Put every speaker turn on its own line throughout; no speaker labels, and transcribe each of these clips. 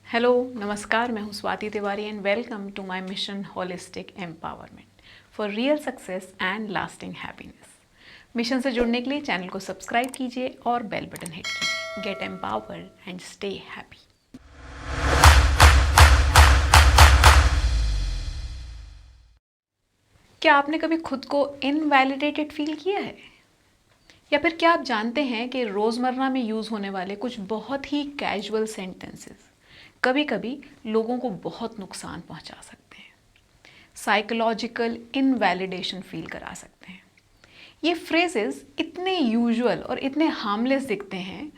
Hello नमस्कार, मैं हूँ Swati Tiwari and welcome to my mission holistic empowerment for real success and lasting happiness. Mission से जुड़ने के लिए चैनल को सब्सक्राइब कीजिए और बेल बटन हिट कीजिए। Get empowered and stay happy. क्या आपने कभी खुद को इनवैलिडेटेड फील किया है? या फिर क्या आप जानते हैं कि रोज़मर्रा में यूज़ होने वाले कुछ बहुत ही कैजुअल सेंटेंसेस कभी कभी लोगों को बहुत नुकसान पहुंचा सकते हैं, साइकोलॉजिकल इनवैलिडेशन फील करा सकते हैं। ये फ्रेजेस इतने यूजुअल और इतने हार्मलेस दिखते हैं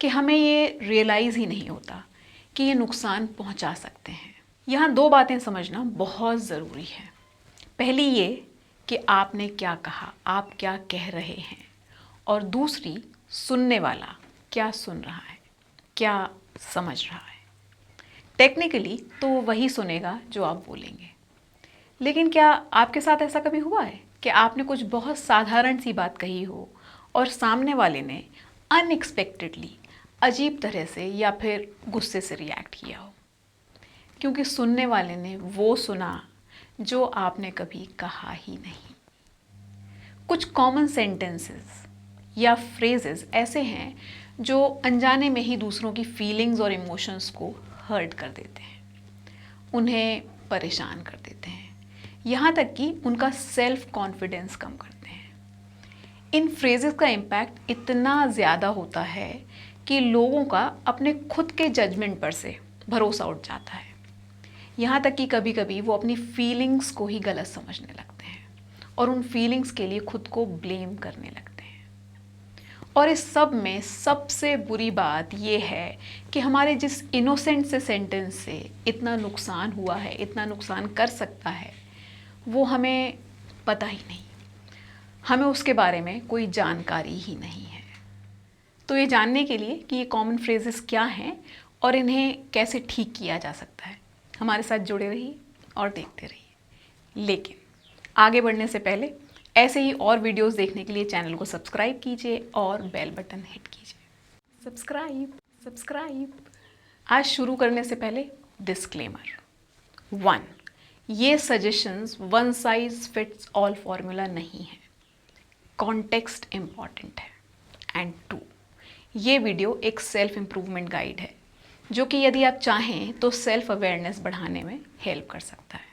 कि हमें ये रियलाइज़ ही नहीं होता कि ये नुकसान पहुंचा सकते हैं। यहाँ दो बातें समझना बहुत ज़रूरी है। पहली ये कि आपने क्या कहा, आप क्या कह रहे हैं, और दूसरी सुनने वाला क्या सुन रहा है, क्या समझ रहा है। टेक्निकली तो वो वही सुनेगा जो आप बोलेंगे, लेकिन क्या आपके साथ ऐसा कभी हुआ है कि आपने कुछ बहुत साधारण सी बात कही हो और सामने वाले ने अनएक्सपेक्टेडली अजीब तरह से या फिर गुस्से से रिएक्ट किया हो, क्योंकि सुनने वाले ने वो सुना जो आपने कभी कहा ही नहीं। कुछ कॉमन सेंटेंसेस या फ्रेजेस ऐसे हैं जो अनजाने में ही दूसरों की फीलिंग्स और इमोशंस को हर्ट कर देते हैं, उन्हें परेशान कर देते हैं, यहाँ तक कि उनका सेल्फ कॉन्फिडेंस कम करते हैं। इन फ्रेजेस का इम्पैक्ट इतना ज़्यादा होता है कि लोगों का अपने खुद के जजमेंट पर से भरोसा उठ जाता है, यहाँ तक कि कभी कभी वो अपनी फीलिंग्स को ही गलत समझने लगते हैं और उन फीलिंग्स के लिए खुद को ब्लेम करने लगते हैं। और इस सब में सबसे बुरी बात ये है कि हमारे जिस इनोसेंट से सेंटेंस से इतना नुकसान हुआ है, इतना नुकसान कर सकता है, वो हमें पता ही नहीं, हमें उसके बारे में कोई जानकारी ही नहीं है। तो ये जानने के लिए कि ये कॉमन फ्रेजेस क्या हैं और इन्हें कैसे ठीक किया जा सकता है, हमारे साथ जुड़े रहिए और देखते रहिए। लेकिन आगे बढ़ने से पहले ऐसे ही और वीडियोस देखने के लिए चैनल को सब्सक्राइब कीजिए और बेल बटन हिट कीजिए। सब्सक्राइब। आज शुरू करने से पहले डिस्क्लेमर 1, ये suggestions one size fits all formula नहीं है, कॉन्टेक्स्ट इम्पॉर्टेंट है। एंड 2, ये वीडियो एक सेल्फ इम्प्रूवमेंट गाइड है जो कि यदि आप चाहें तो सेल्फ अवेयरनेस बढ़ाने में हेल्प कर सकता है।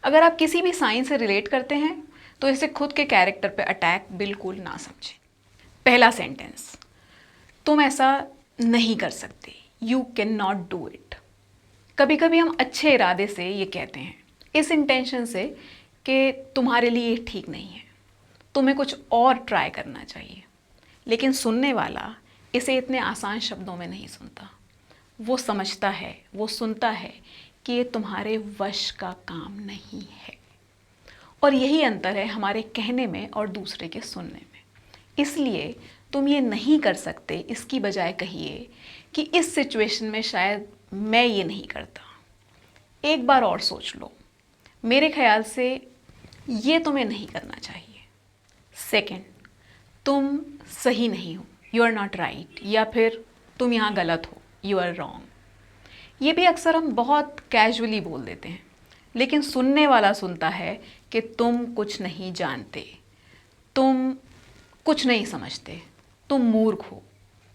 अगर आप किसी भी साइन से रिलेट करते हैं तो इसे खुद के कैरेक्टर पे अटैक बिल्कुल ना समझें। पहला सेंटेंस, तुम ऐसा नहीं कर सकते, you can not do it. कभी कभी हम अच्छे इरादे से ये कहते हैं, इस इंटेंशन से कि तुम्हारे लिए ये ठीक नहीं है, तुम्हें कुछ और ट्राई करना चाहिए। लेकिन सुनने वाला इसे इतने आसान शब्दों में नहीं सुनता, वो समझता है, वो सुनता है कि ये तुम्हारे वश का काम नहीं है। और यही अंतर है हमारे कहने में और दूसरे के सुनने में। इसलिए तुम ये नहीं कर सकते इसकी बजाय कहिए कि इस सिचुएशन में शायद मैं ये नहीं करता, एक बार और सोच लो, मेरे ख्याल से ये तुम्हें नहीं करना चाहिए। सेकंड, तुम सही नहीं हो, यू आर नॉट राइट, या फिर तुम यहाँ गलत हो, यू आर रॉन्ग। ये भी अक्सर हम बहुत कैजुअली बोल देते हैं, लेकिन सुनने वाला सुनता है कि तुम कुछ नहीं जानते, तुम कुछ नहीं समझते, तुम मूर्ख हो,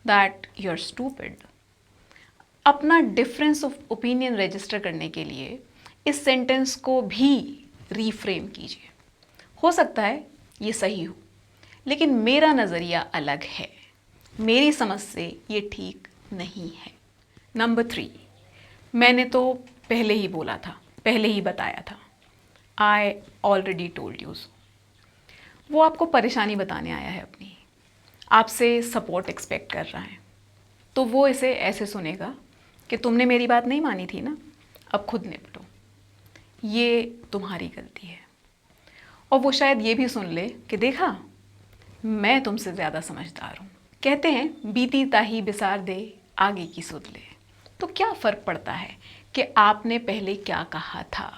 दैट यू आर स्टूपिड। अपना डिफरेंस ऑफ ओपिनियन रजिस्टर करने के लिए इस सेंटेंस को भी रीफ्रेम कीजिए। हो सकता है ये सही हो, लेकिन मेरा नज़रिया अलग है, मेरी समझ से ये ठीक नहीं है। नंबर 3, मैंने तो पहले ही बोला था, पहले ही बताया था, I already told you so. वो आपको परेशानी बताने आया है अपनी, आपसे सपोर्ट एक्सपेक्ट कर रहा है, तो वो इसे ऐसे सुनेगा कि तुमने मेरी बात नहीं मानी थी ना, अब खुद निपटो, ये तुम्हारी गलती है। और वो शायद ये भी सुन ले कि देखा, मैं तुमसे ज़्यादा समझदार हूँ। कहते हैं बीती ताही बिसार दे, आगे की सुध ले। तो क्या फ़र्क पड़ता है कि आपने पहले क्या कहा था?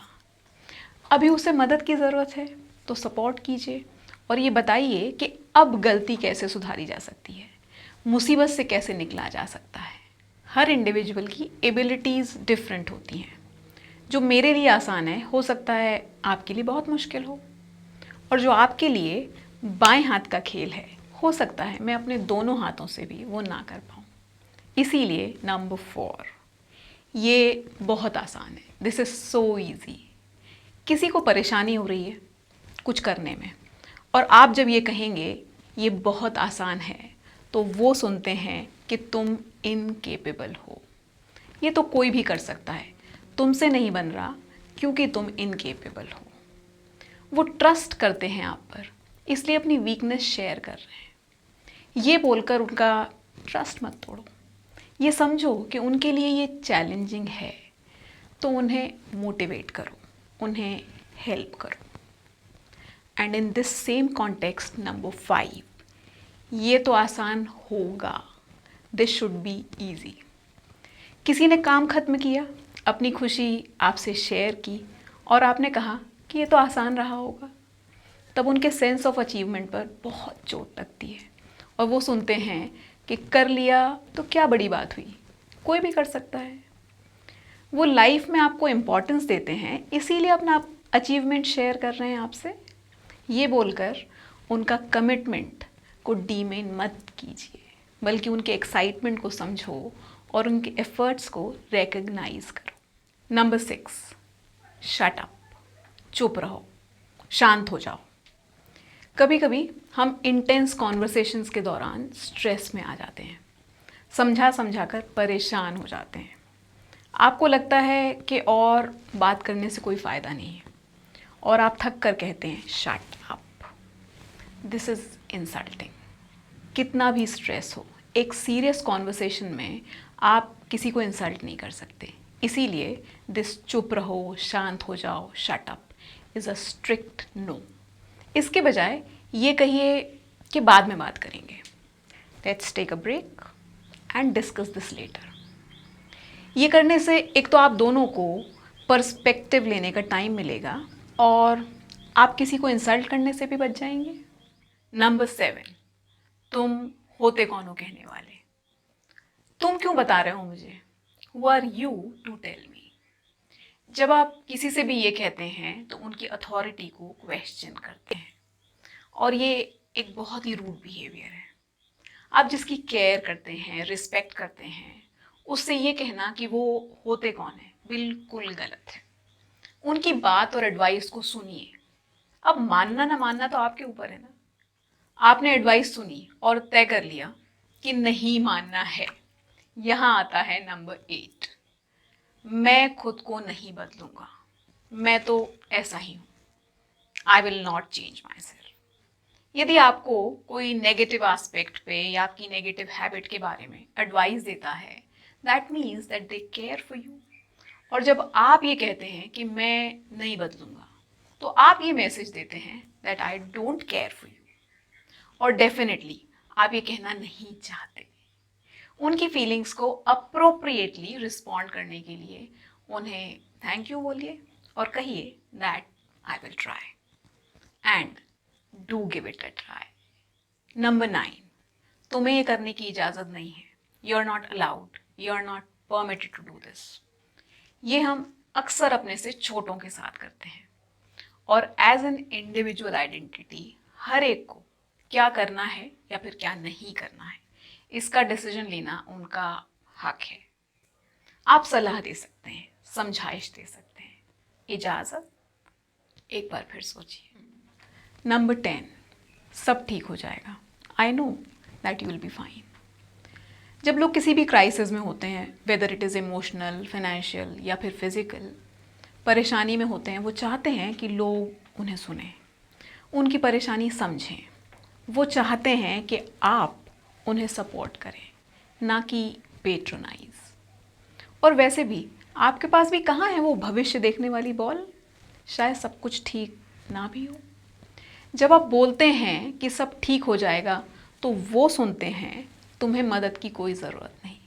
अभी उसे मदद की ज़रूरत है तो सपोर्ट कीजिए और ये बताइए कि अब गलती कैसे सुधारी जा सकती है, मुसीबत से कैसे निकला जा सकता है। हर इंडिविजुअल की एबिलिटीज़ डिफरेंट होती हैं। जो मेरे लिए आसान है हो सकता है आपके लिए बहुत मुश्किल हो, और जो आपके लिए बाएं हाथ का खेल है हो सकता है मैं अपने दोनों हाथों से भी वो ना कर पाऊँ। इसीलिए नंबर 4, ये बहुत आसान है। This is so easy. किसी को परेशानी हो रही है कुछ करने में, और आप जब ये कहेंगे ये बहुत आसान है, तो वो सुनते हैं कि तुम इनकेपेबल हो। ये तो कोई भी कर सकता है, तुमसे नहीं बन रहा क्योंकि तुम इनकेपेबल हो। वो ट्रस्ट करते हैं आप पर, इसलिए अपनी वीकनेस शेयर कर रहे हैं। ये बोलकर उनका ट्रस्ट मत तोड़ो। ये समझो कि उनके लिए ये चैलेंजिंग है, तो उन्हें मोटिवेट करो, उन्हें हेल्प करो। And in this same context number 5, ये तो आसान होगा, दिस शुड बी ईजी। किसी ने काम खत्म किया, अपनी खुशी आपसे शेयर की, और आपने कहा कि ये तो आसान रहा होगा। तब उनके सेंस ऑफ अचीवमेंट पर बहुत चोट लगती है, और वो सुनते हैं कि कर लिया तो क्या बड़ी बात हुई, कोई भी कर सकता है। वो लाइफ में आपको इम्पोर्टेंस देते हैं, इसीलिए अपना अचीवमेंट शेयर कर रहे हैं आपसे। ये बोलकर उनका कमिटमेंट को डीमेन मत कीजिए, बल्कि उनके एक्साइटमेंट को समझो और उनके एफर्ट्स को रिकग्नाइज करो। Number 6, shut up. चुप रहो, शांत हो जाओ। कभी कभी हम इंटेंस कॉन्वर्सेशंस के दौरान स्ट्रेस में आ जाते हैं, समझा समझा कर परेशान हो जाते हैं। आपको लगता है कि और बात करने से कोई फ़ायदा नहीं है, और आप थक कर कहते हैं shut up. This is insulting. कितना भी स्ट्रेस हो, एक सीरियस कॉन्वर्सेशन में आप किसी को इंसल्ट नहीं कर सकते। इसीलिए दिस चुप रहो, शांत हो जाओ, shut up is a strict no. इसके बजाय ये कहिए कि बाद में बात करेंगे, let's take a break and discuss this later. ये करने से एक तो आप दोनों को पर्सपेक्टिव लेने का टाइम मिलेगा, और आप किसी को इंसल्ट करने से भी बच जाएंगे। नंबर 7, तुम होते कौन हो कहने वाले। तुम क्यों बता रहे हो मुझे, who are you to tell me. जब आप किसी से भी ये कहते हैं तो उनकी अथॉरिटी को क्वेश्चन करते हैं, और ये एक बहुत ही रूड बिहेवियर है। आप जिसकी केयर करते हैं, रिस्पेक्ट करते हैं, उससे ये कहना कि वो होते कौन है बिल्कुल गलत है। उनकी बात और एडवाइस को सुनिए। अब मानना ना मानना तो आपके ऊपर है ना। आपने एडवाइस सुनी और तय कर लिया कि नहीं मानना है। यहाँ आता है नंबर 8, मैं खुद को नहीं बदलूंगा, मैं तो ऐसा ही हूँ, I will not change my self. यदि आपको कोई नेगेटिव एस्पेक्ट पे या आपकी नेगेटिव हैबिट के बारे में एडवाइस देता है, that means that they care for you. और जब आप ये कहते हैं कि मैं नहीं बदलूंगा, तो आप ये मैसेज देते हैं that I don't care for you, और डेफिनेटली आप ये कहना नहीं चाहते। उनकी फीलिंग्स को अप्रोप्रिएटली रिस्पॉन्ड करने के लिए उन्हें थैंक यू बोलिए और कहिए that I will try and do give it a try. Number 9, तुम्हें ये करने की इजाज़त नहीं है, you are not allowed, you are not permitted to do this. ये हम अक्सर अपने से छोटों के साथ करते हैं, और एज एन इंडिविजुअल आइडेंटिटी हर एक को क्या करना है या फिर क्या नहीं करना है, इसका डिसीजन लेना उनका हक है। आप सलाह दे सकते हैं, समझाइश दे सकते हैं, इजाज़त एक बार फिर सोचिए। नंबर 10, सब ठीक हो जाएगा, I know that you will be fine. जब लोग किसी भी क्राइसिस में होते हैं, whether it is emotional, financial या फिर फिज़िकल, परेशानी में होते हैं, वो चाहते हैं कि लोग उन्हें सुनें, उनकी परेशानी समझें। वो चाहते हैं कि आप उन्हें सपोर्ट करें, ना कि पेट्रोनाइज। और वैसे भी आपके पास भी कहाँ है वो भविष्य देखने वाली बॉल, शायद सब कुछ ठीक ना भी हो। जब आप बोलते हैं कि सब ठीक हो जाएगा, तो वो सुनते हैं तुम्हें मदद की कोई ज़रूरत नहीं,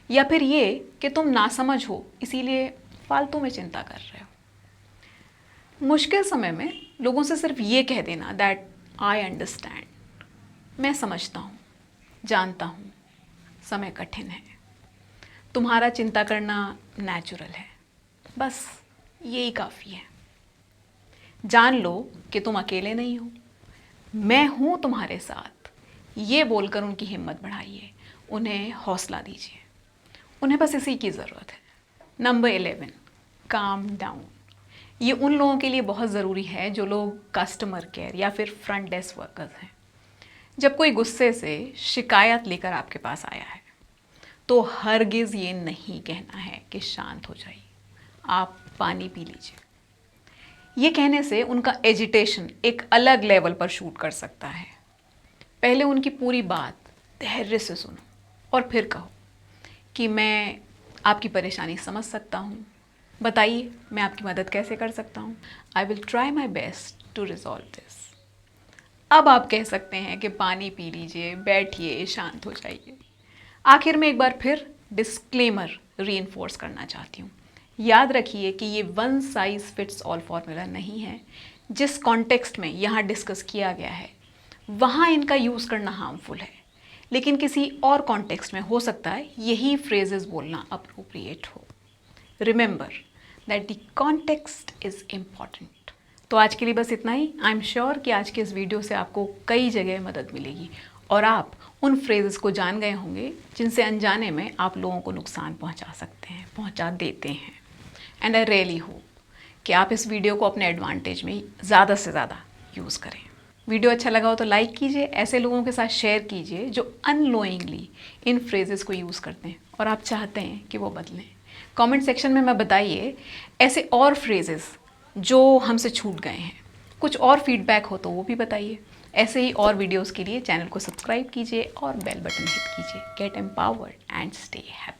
या फिर ये कि तुम नासमझ हो इसीलिए फालतू में चिंता कर रहे हो। मुश्किल समय में लोगों से सिर्फ ये कह देना दैट आई अंडरस्टैंड, मैं समझता हूँ, जानता हूँ, समय कठिन है, तुम्हारा चिंता करना नेचुरल है, बस यही काफ़ी है। जान लो कि तुम अकेले नहीं हो, मैं हूँ तुम्हारे साथ। ये बोलकर उनकी हिम्मत बढ़ाइए, उन्हें हौसला दीजिए, उन्हें बस इसी की ज़रूरत है। Number 11, calm down. ये उन लोगों के लिए बहुत ज़रूरी है जो लोग कस्टमर केयर या फिर फ्रंट डेस्क वर्कर्स हैं। जब कोई गुस्से से शिकायत लेकर आपके पास आया है तो हरगिज़ ये नहीं कहना है कि शांत हो जाइए, आप पानी पी लीजिए। ये कहने से उनका एजिटेशन एक अलग लेवल पर शूट कर सकता है। पहले उनकी पूरी बात धैर्य से सुनो और फिर कहो कि मैं आपकी परेशानी समझ सकता हूँ, बताइए मैं आपकी मदद कैसे कर सकता हूँ। I will try my best to resolve this. अब आप कह सकते हैं कि पानी पी लीजिए, बैठिए, शांत हो जाइए। आखिर में एक बार फिर डिस्क्लेमर रीइंफोर्स करना चाहती हूँ। याद रखिए कि ये one size fits all formula नहीं है। जिस कॉन्टेक्स्ट में यहाँ डिस्कस किया गया है वहाँ इनका यूज़ करना हार्मफुल है, लेकिन किसी और कॉन्टेक्स्ट में हो सकता है यही फ्रेजेस बोलना अप्रोप्रिएट हो। Remember that the context is important. तो आज के लिए बस इतना ही। आई एम श्योर कि आज के इस वीडियो से आपको कई जगह मदद मिलेगी और आप उन फ्रेजेस को जान गए होंगे जिनसे अनजाने में आप लोगों को नुकसान पहुंचा सकते हैं, पहुंचा देते हैं। एंड आई रियली होप कि आप इस वीडियो को अपने एडवांटेज में ज़्यादा से ज़्यादा यूज़ करें। वीडियो अच्छा लगा हो तो लाइक कीजिए, ऐसे लोगों के साथ शेयर कीजिए जो अननोइंगली इन फ्रेजेस को यूज़ करते हैं और आप चाहते हैं कि वो बदलें। कमेंट सेक्शन में मैं बताइए ऐसे और फ्रेजेस जो हमसे छूट गए हैं। कुछ और फीडबैक हो तो वो भी बताइए। ऐसे ही और वीडियोस के लिए चैनल को सब्सक्राइब कीजिए और बेल बटन हिट कीजिए। Get empowered and stay happy.